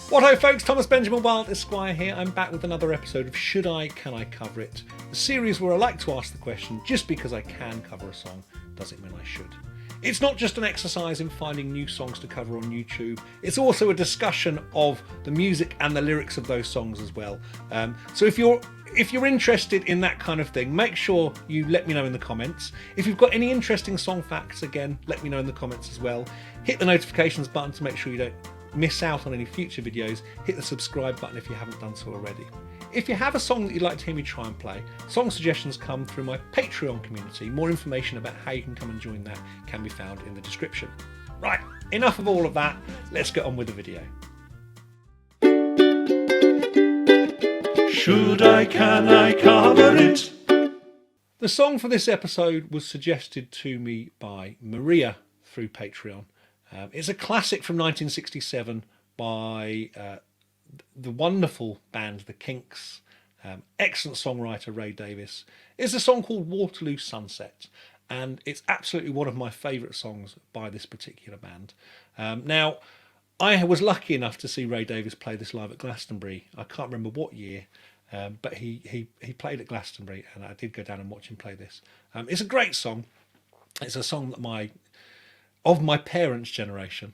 What ho folks, Thomas Benjamin Wilde Esquire here. I'm back with another episode of Should I, Can I Cover It? The series where I like to ask the question, just because I can cover a song, does it mean I should? It's not just an exercise in finding new songs to cover on YouTube, it's also a discussion of the music and the lyrics of those songs as well. So if you're interested in that kind of thing, make sure you let me know in the comments. If you've got any interesting song facts, again, let me know in the comments as well. Hit the notifications button to make sure you don't miss out on any future videos. Hit the subscribe button if you haven't done so already. If you have a song that you'd like to hear me try and play, song suggestions come through my Patreon community. More information about how you can come and join that can be found in the description. Right, enough of all of that, let's get on with the video. Should I, can I cover it? The song for this episode was suggested to me by Maria through Patreon. It's a classic from 1967 by the wonderful band the Kinks. Excellent songwriter Ray Davies. It's a song called Waterloo Sunset, and it's absolutely one of my favourite songs by this particular band. Now, I was lucky enough to see Ray Davies play this live at Glastonbury. I can't remember what year, but he played at Glastonbury, and I did go down and watch him play this. It's a great song. It's a song that of my parents' generation,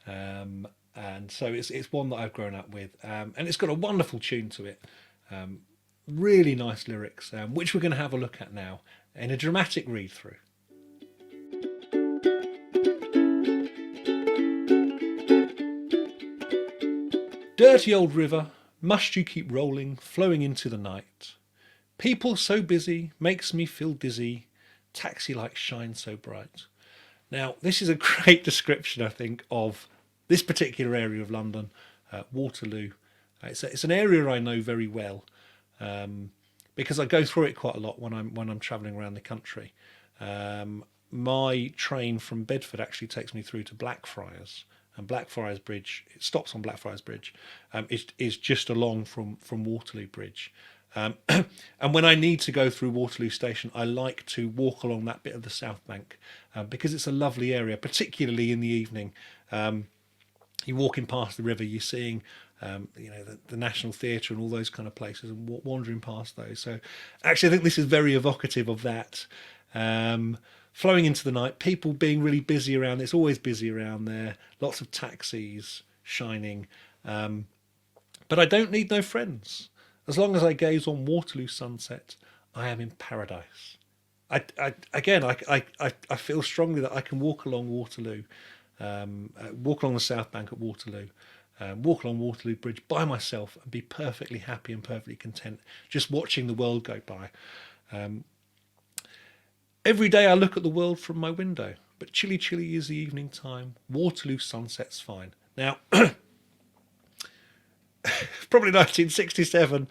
and so it's one that I've grown up with, and it's got a wonderful tune to it, really nice lyrics, which we're going to have a look at now in a dramatic read through. Dirty old river, must you keep rolling, flowing into the night? People so busy, makes me feel dizzy, taxi lights shine so bright. Now, this is a great description, I think, of this particular area of London, Waterloo. It's an area I know very well because I go through it quite a lot when I'm travelling around the country. My train from Bedford actually takes me through to Blackfriars, and Blackfriars Bridge, it stops on Blackfriars Bridge, is just along from Waterloo Bridge. And when I need to go through Waterloo Station, I like to walk along that bit of the South Bank because it's a lovely area, particularly in the evening. You're walking past the river, you're seeing the National Theatre and all those kind of places, and wandering past those. So actually I think this is very evocative of that. Flowing into the night, people being really busy around. It's always busy around there. Lots of taxis shining. But I don't need no friends. As long as I gaze on Waterloo sunset, I am in paradise. I feel strongly that I can walk along Waterloo, walk along the South Bank at Waterloo, walk along Waterloo Bridge by myself and be perfectly happy and perfectly content just watching the world go by. Every day I look at the world from my window, but chilly, chilly is the evening time. Waterloo sunset's fine. Now, probably 1967,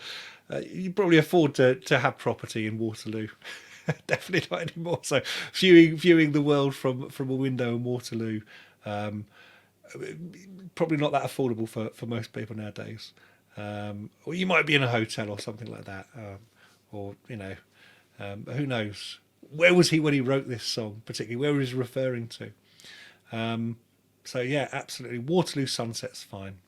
you probably afford to have property in Waterloo. Definitely not anymore. So viewing the world from a window in Waterloo, probably not that affordable for most people nowadays. Or you might be in a hotel or something like that, or who knows. Where was he when he wrote this song, particularly? Where was he referring to? So yeah, absolutely. Waterloo sunset's fine.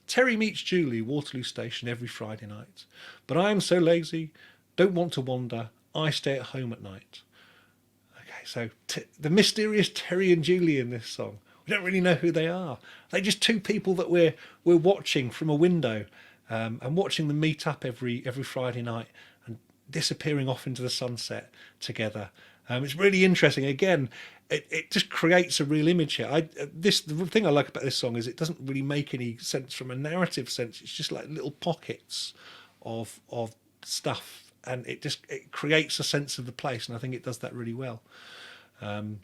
Terry meets Julie, Waterloo Station every Friday night. But I am so lazy, don't want to wander, I stay at home at night. Okay, so the mysterious Terry and Julie in this song. We don't really know who they are. They're just two people that we're watching from a window, and watching them meet up every Friday night and disappearing off into the sunset together. It's really interesting. Again, it just creates a real image here. The thing I like about this song is it doesn't really make any sense from a narrative sense. It's just like little pockets of stuff, and it creates a sense of the place, and I think it does that really well. I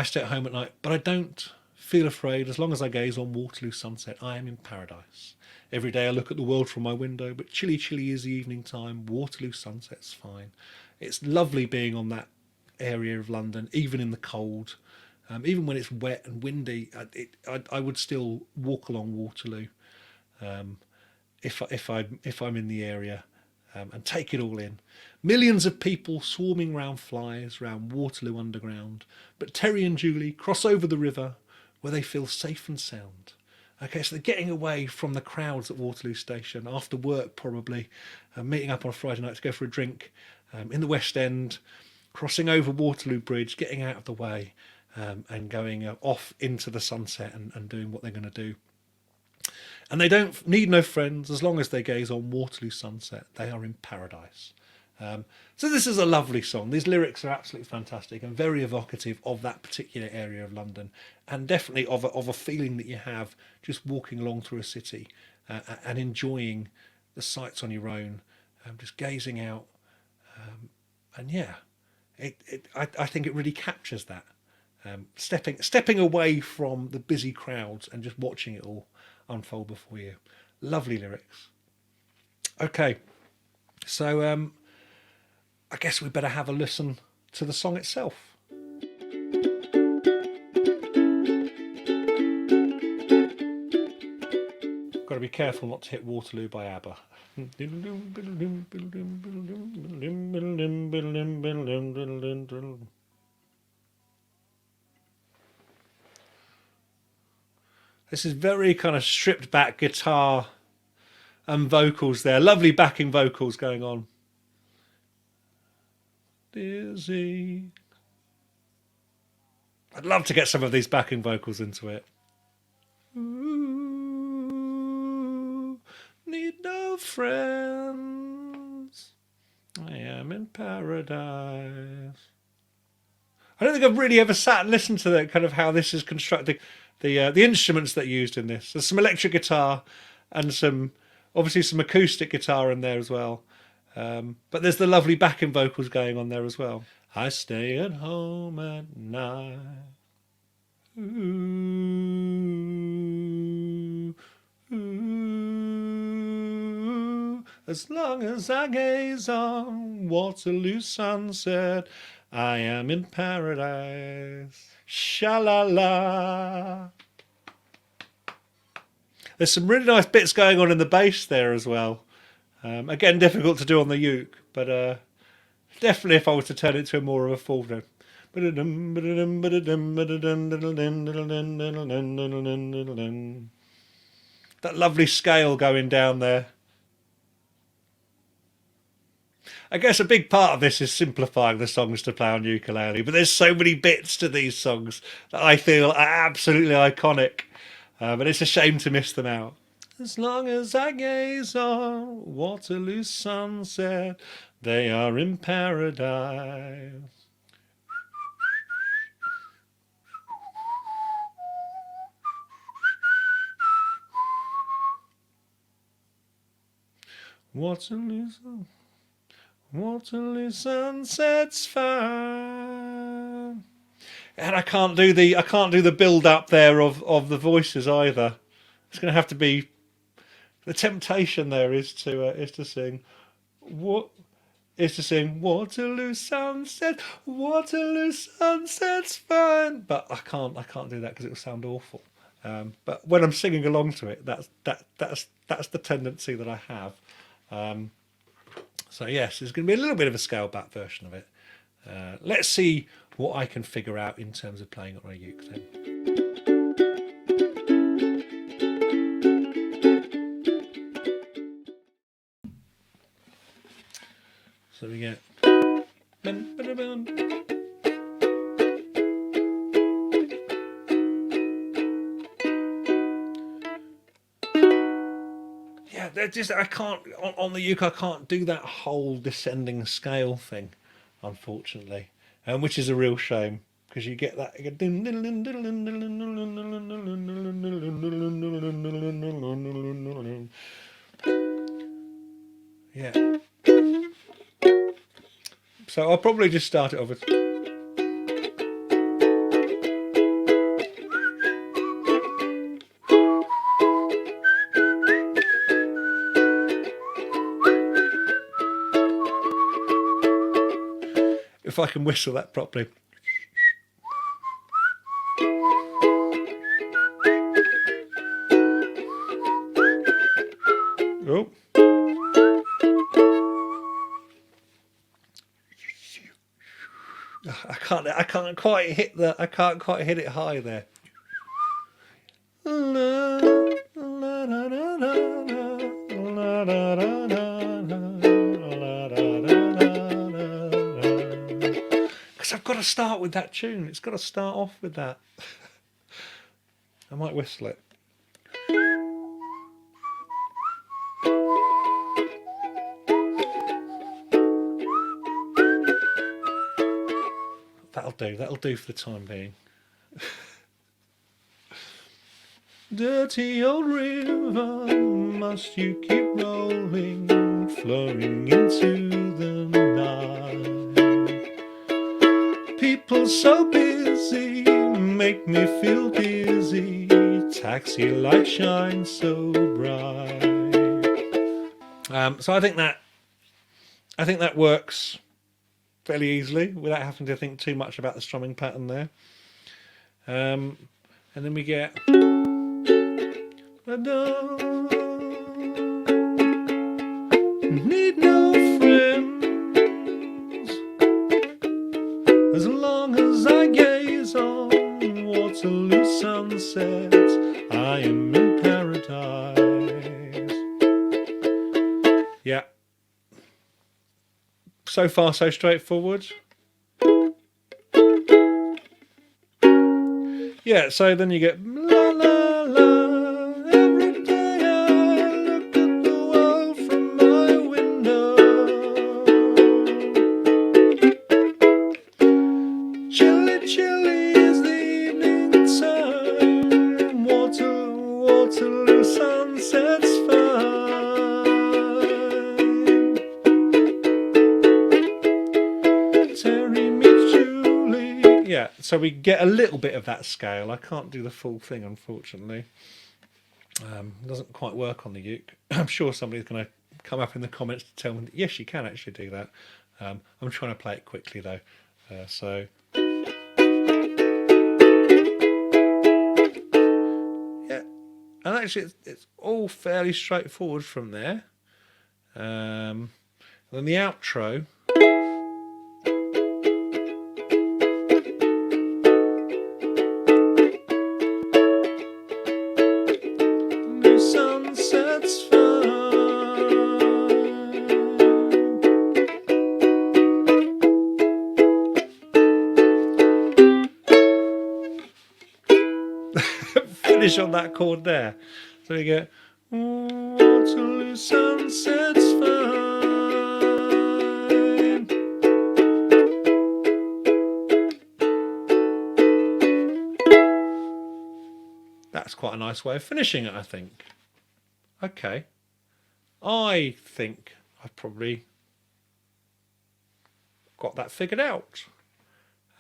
stay at home at night, but I don't feel afraid. As long as I gaze on Waterloo sunset, I am in paradise. Every day I look at the world from my window, but chilly, chilly is the evening time. Waterloo sunset's fine. It's lovely being on that area of London, even in the cold. Even when it's wet and windy, I would still walk along Waterloo if I'm in the area, and take it all in. Millions of people swarming round flies, round Waterloo Underground. But Terry and Julie cross over the river, where they feel safe and sound. Okay, so they're getting away from the crowds at Waterloo Station after work, probably, meeting up on a Friday night to go for a drink in the West End, crossing over Waterloo Bridge, getting out of the way, and going off into the sunset and doing what they're going to do. And they don't need no friends as long as they gaze on Waterloo sunset. They are in paradise. So this is a lovely song. These lyrics are absolutely fantastic and very evocative of that particular area of London, and definitely of a feeling that you have just walking along through a city and enjoying the sights on your own, just gazing out. And yeah, I think it really captures that. Stepping away from the busy crowds and just watching it all unfold before you. Lovely lyrics. Okay, so I guess we better have a listen to the song itself. Got to be careful not to hit Waterloo by ABBA. This is very kind of stripped back guitar and vocals there. Lovely backing vocals going on. Dizzy. I'd love to get some of these backing vocals into it. Ooh, need no friends. I am in paradise. I don't think I've really ever sat and listened to that kind of how this is constructed. The instruments that are used in this. There's some electric guitar and obviously some acoustic guitar in there as well. But there's the lovely backing vocals going on there as well. I stay at home at night. Ooh, ooh, as long as I gaze on Waterloo sunset, I am in paradise. Sha-la-la. There's some really nice bits going on in the bass there as well. Again, difficult to do on the uke, but definitely if I was to turn it to more of a full note. That lovely scale going down there. I guess a big part of this is simplifying the songs to play on ukulele, but there's so many bits to these songs that I feel are absolutely iconic, but it's a shame to miss them out. As long as I gaze on Waterloo sunset, they are in paradise. Waterloo sunset's fine. And I can't do the build up there of the voices either. It's going to have to be. The temptation there is to sing Waterloo sunset's fine, but I can't do that because it will sound awful. But when I'm singing along to it, that's the tendency that I have. So yes, there's going to be a little bit of a scaled back version of it. Let's see what I can figure out in terms of playing it on a uke then. So we get. Yeah, I can't on the uke. I can't do that whole descending scale thing, unfortunately, which is a real shame because you get that. Yeah. So I'll probably just start it off with. If I can whistle that properly. Oh. I can't quite hit it high there. to start with that tune. It's got to start off with that. I might whistle it. That'll do. That'll do for the time being. Dirty old river, must you keep rolling, flowing into the night? People so busy make me feel dizzy. Taxi light shines so bright. So I think that works fairly easily without having to think too much about the strumming pattern there. And then we get. Need no friends as long as I gaze on Waterloo sunsets. I am in paradise. Yeah. So far, so straightforward. Yeah, so then you get la la la. Every day I look at the world from my window. Chilly, chilly is the evening time. Waterloo sunsets fine. Terry meets Julie. Yeah, so we get a little bit of that scale. I can't do the full thing, unfortunately. It doesn't quite work on the uke. I'm sure somebody's going to come up in the comments to tell me that, yes, you can actually do that. I'm trying to play it quickly though. So yeah, and actually it's all fairly straightforward from there. And then the outro. Sunset's finish on that chord there. So we get Waterloo sunsets fine. That's quite a nice way of finishing it, I think. Okay. I think I've probably got that figured out.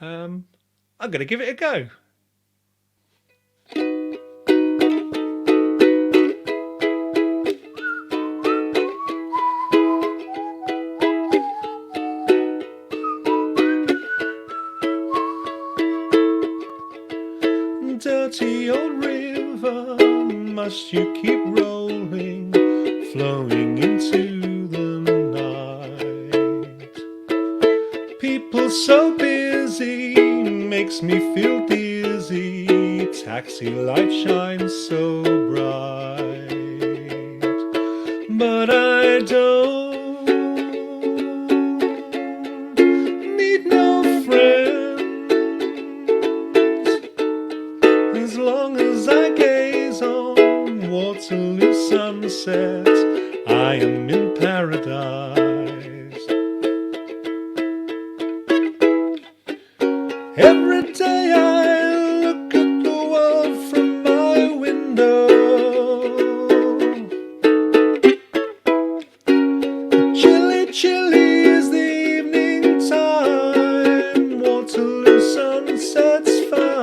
I'm going to give it a go. Dirty old river, must you keep rolling, flowing into the night? People so busy, makes me feel dizzy. Taxi light shines so bright, but I don't need no friends. As long as I gaze on Waterloo sunsets, I am in paradise. Every day I look at the world from my window. Chilly, chilly is the evening time. Waterloo sunsets fine.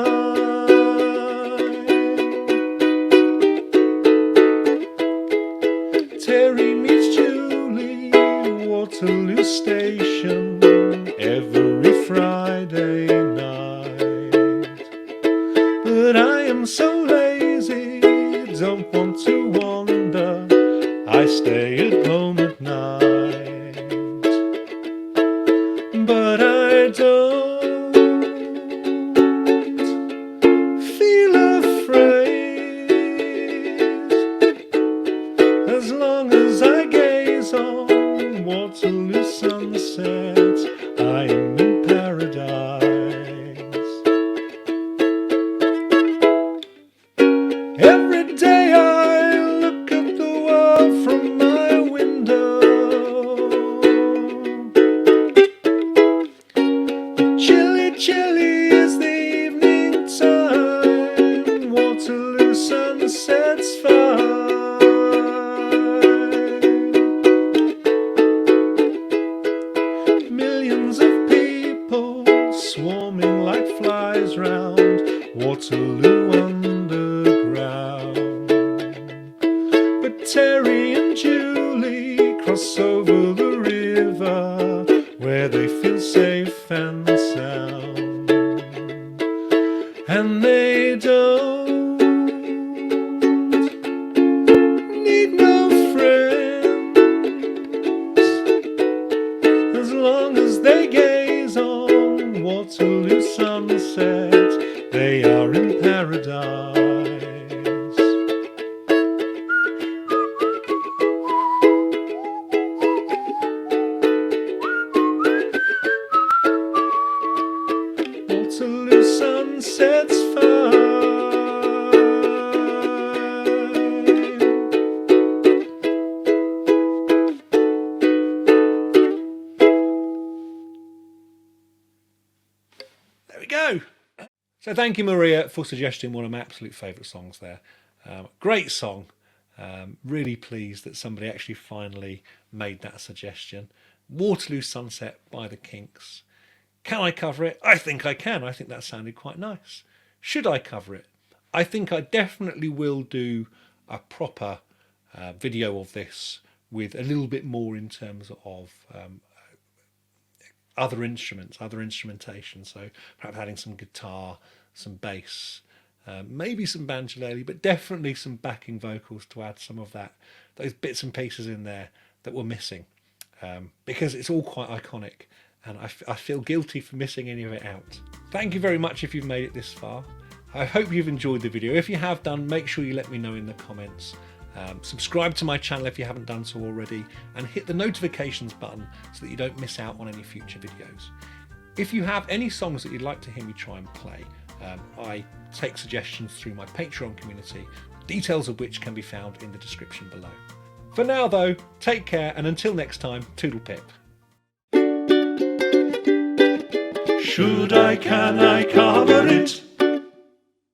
Terry meets Julie, Waterloo Station, every Friday night. But I am so lazy, don't want to wander, I stay at home at night. But I don't feel afraid, as long as I gaze on Waterloo sunsets, I am in paradise. Every day I look at the world from my window. Chilly, chilly is the evening time. Waterloo sunsets fine. Millions of people swarming like flies round Waterloo Underground. But Terry and Julie cross over the river where they feel safe and sound. And they don't need no friends as long as they gaze on Waterloo sunset. They are in paradise. Waterloo sunsets fine. There we go. So thank you, Maria, for suggesting one of my absolute favourite songs there. Great song. Really pleased that somebody actually finally made that suggestion. Waterloo Sunset by the Kinks. Can I cover it? I think I can. I think that sounded quite nice. Should I cover it? I think I definitely will do a proper video of this with a little bit more in terms of other instruments, other instrumentation. So perhaps adding some guitar, some bass, maybe some banjolele, but definitely some backing vocals to add some of those bits and pieces in there that were missing, because it's all quite iconic, and I feel guilty for missing any of it out. Thank you very much if you've made it this far. I hope you've enjoyed the video. If you have done, make sure you let me know in the comments. Subscribe to my channel if you haven't done so already, and hit the notifications button so that you don't miss out on any future videos. If you have any songs that you'd like to hear me try and play, I take suggestions through my Patreon community, details of which can be found in the description below. For now though, take care, and until next time, toodle pip. Should I, can I cover it?